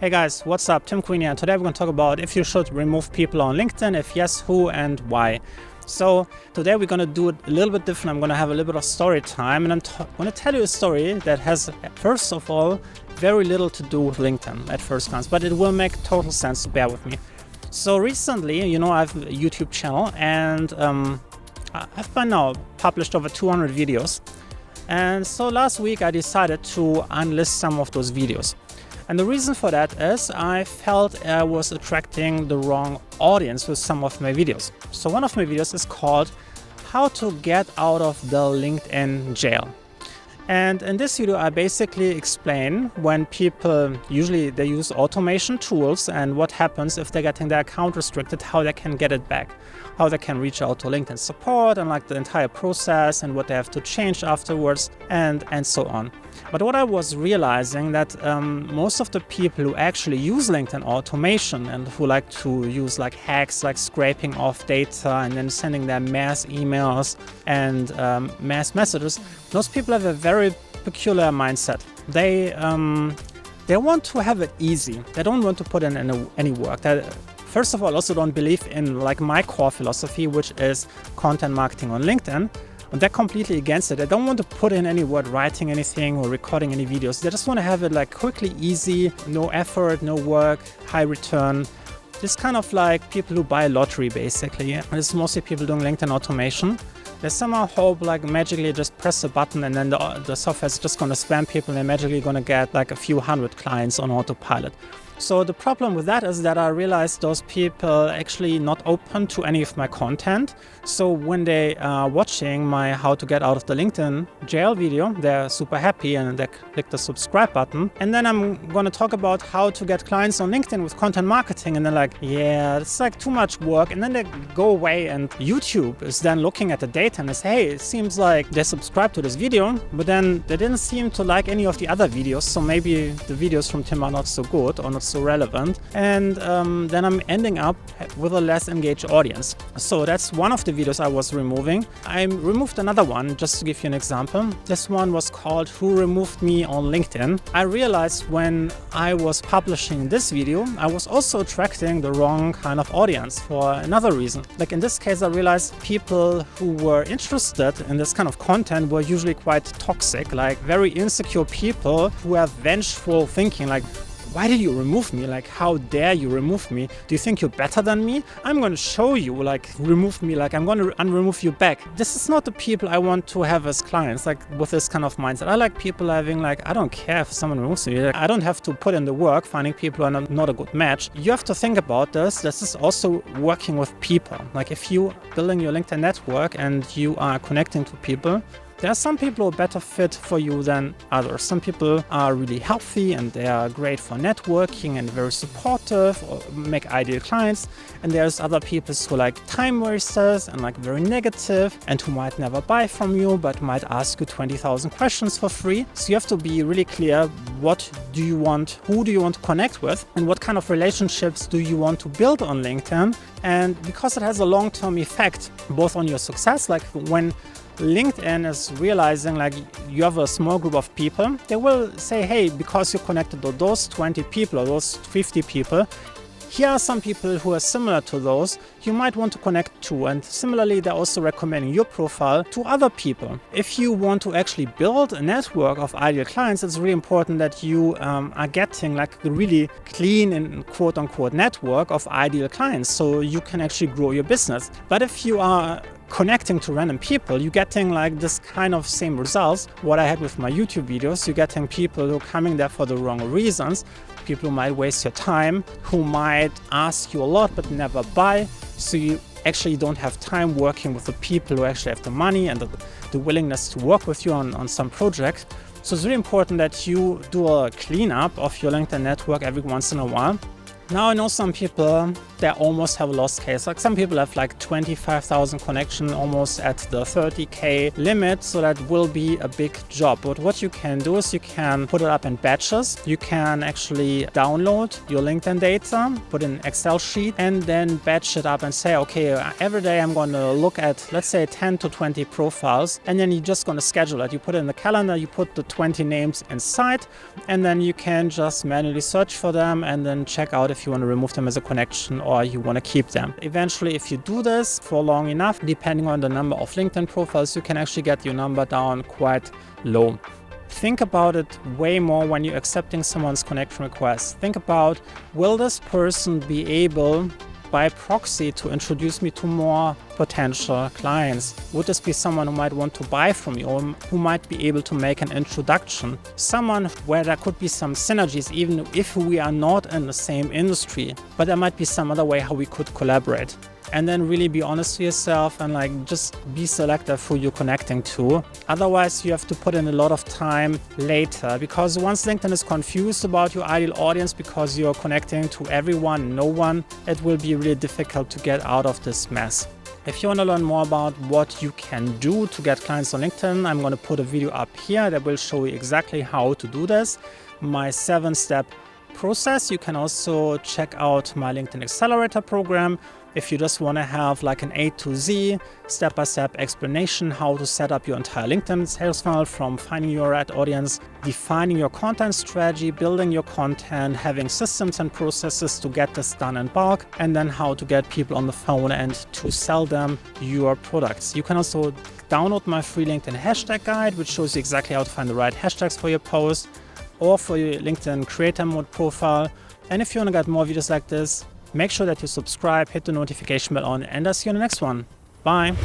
Hey guys, what's up? Tim Queen here, and today we're going to talk about if you should remove people on LinkedIn, if yes, who and why. So today we're going to do it a little bit different. I'm going to have a little bit of story time, and I'm going to tell you a story that has, first of all, very little to do with LinkedIn at first glance, but it will make total sense, so bear with me. So recently, I have a YouTube channel, and I've by now published over 200 videos. And so last week I decided to unlist some of those videos. And the reason for that is I felt I was attracting the wrong audience with some of my videos. So one of my videos is called How to Get Out of the LinkedIn Jail. And in this video I basically explain when people, usually they use automation tools, and what happens if they're getting their account restricted, how they can get it back, how they can reach out to LinkedIn support and like the entire process and what they have to change afterwards and so on. But what I was realizing that most of the people who actually use LinkedIn automation and who like to use like hacks like scraping off data and then sending them mass emails and mass messages, those people have a very peculiar mindset. They want to have it easy. They don't want to put in any work. They, first of all, also don't believe in like my core philosophy, which is content marketing on LinkedIn. And they're completely against it. They don't want to put in any word, writing anything or recording any videos. They just want to have it like quickly, easy, no effort, no work, high return. It's kind of like people who buy a lottery basically. And it's mostly people doing LinkedIn automation. They somehow hope like magically just press a button and then the software is just going to spam people and they're magically going to get like a few hundred clients on autopilot. So the problem with that is that I realized those people actually not open to any of my content. So when they are watching my how to get out of the LinkedIn jail video, they're super happy and they click the subscribe button. And then I'm going to talk about how to get clients on LinkedIn with content marketing. And they're like, yeah, it's like too much work. And then they go away and YouTube is then looking at the data and they say, hey, it seems like they subscribed to this video, but then they didn't seem to like any of the other videos. So maybe the videos from Tim are not so good or not so relevant, and then I'm ending up with a less engaged audience. So that's one of the videos I was removing. I removed another one just to give you an example. This one was called Who Removed Me on LinkedIn. I realized when I was publishing this video, I was also attracting the wrong kind of audience for another reason. Like in this case, I realized people who were interested in this kind of content were usually quite toxic, like very insecure people who have vengeful thinking, like, why did you remove me? Like, how dare you remove me? Do you think you're better than me? I'm going to show you, like, remove me, like, I'm going to unremove you back. This is not the people I want to have as clients, like, with this kind of mindset. I like people having, like, I don't care if someone removes me. Like, I don't have to put in the work finding people who are not a good match. You have to think about this. This is also working with people. Like, if you building your LinkedIn network and you are connecting to people, there are some people who are better fit for you than others. Some people are really healthy and they are great for networking and very supportive or make ideal clients. And there's other people who are like time wasters and like very negative and who might never buy from you but might ask you 20,000 questions for free. So you have to be really clear, what do you want, who do you want to connect with, and what kind of relationships do you want to build on LinkedIn. And because it has a long-term effect both on your success, like when LinkedIn is realizing like you have a small group of people, they will say, hey, because you're connected to those 20 people or those 50 people, here are some people who are similar to those you might want to connect to. And similarly, they're also recommending your profile to other people. If you want to actually build a network of ideal clients, it's really important that you are getting like a really clean and quote unquote network of ideal clients so you can actually grow your business. But if you are connecting to random people, you're getting like this kind of same results what I had with my YouTube videos. You're getting people who are coming there for the wrong reasons, people who might waste your time, who might ask you a lot but never buy. So you actually don't have time working with the people who actually have the money and the willingness to work with you on some project. So it's really important that you do a cleanup of your LinkedIn network every once in a while. Now I know some people they almost have a lost case. Like some people have like 25,000 connection, almost at the 30K limit. So that will be a big job. But what you can do is you can put it up in batches. You can actually download your LinkedIn data, put in an Excel sheet, and then batch it up and say, okay, every day I'm going to look at, let's say 10 to 20 profiles, and then you're just going to schedule it. You put it in the calendar, you put the 20 names inside, and then you can just manually search for them and then check out if you want to remove them as a connection or you want to keep them. Eventually, if you do this for long enough, depending on the number of LinkedIn profiles, you can actually get your number down quite low. Think about it way more when you're accepting someone's connection request. Think about, will this person be able by proxy to introduce me to more potential clients? Would this be someone who might want to buy from me, or who might be able to make an introduction? Someone where there could be some synergies, even if we are not in the same industry, but there might be some other way how we could collaborate. And then really be honest to yourself and like just be selective who you're connecting to. Otherwise, you have to put in a lot of time later, because once LinkedIn is confused about your ideal audience because you're connecting to everyone, no one, it will be really difficult to get out of this mess. If you want to learn more about what you can do to get clients on LinkedIn, I'm going to put a video up here that will show you exactly how to do this. My 7-step process. You can also check out my LinkedIn Accelerator program if you just want to have like an A to Z step-by-step explanation how to set up your entire LinkedIn sales funnel, from finding your right audience, defining your content strategy, building your content, having systems and processes to get this done in bulk, and then how to get people on the phone and to sell them your products. You can also download my free LinkedIn hashtag guide, which shows you exactly how to find the right hashtags for your post or for your LinkedIn creator mode profile. And if you want to get more videos like this, make sure that you subscribe, hit the notification bell on, and I'll see you in the next one. Bye.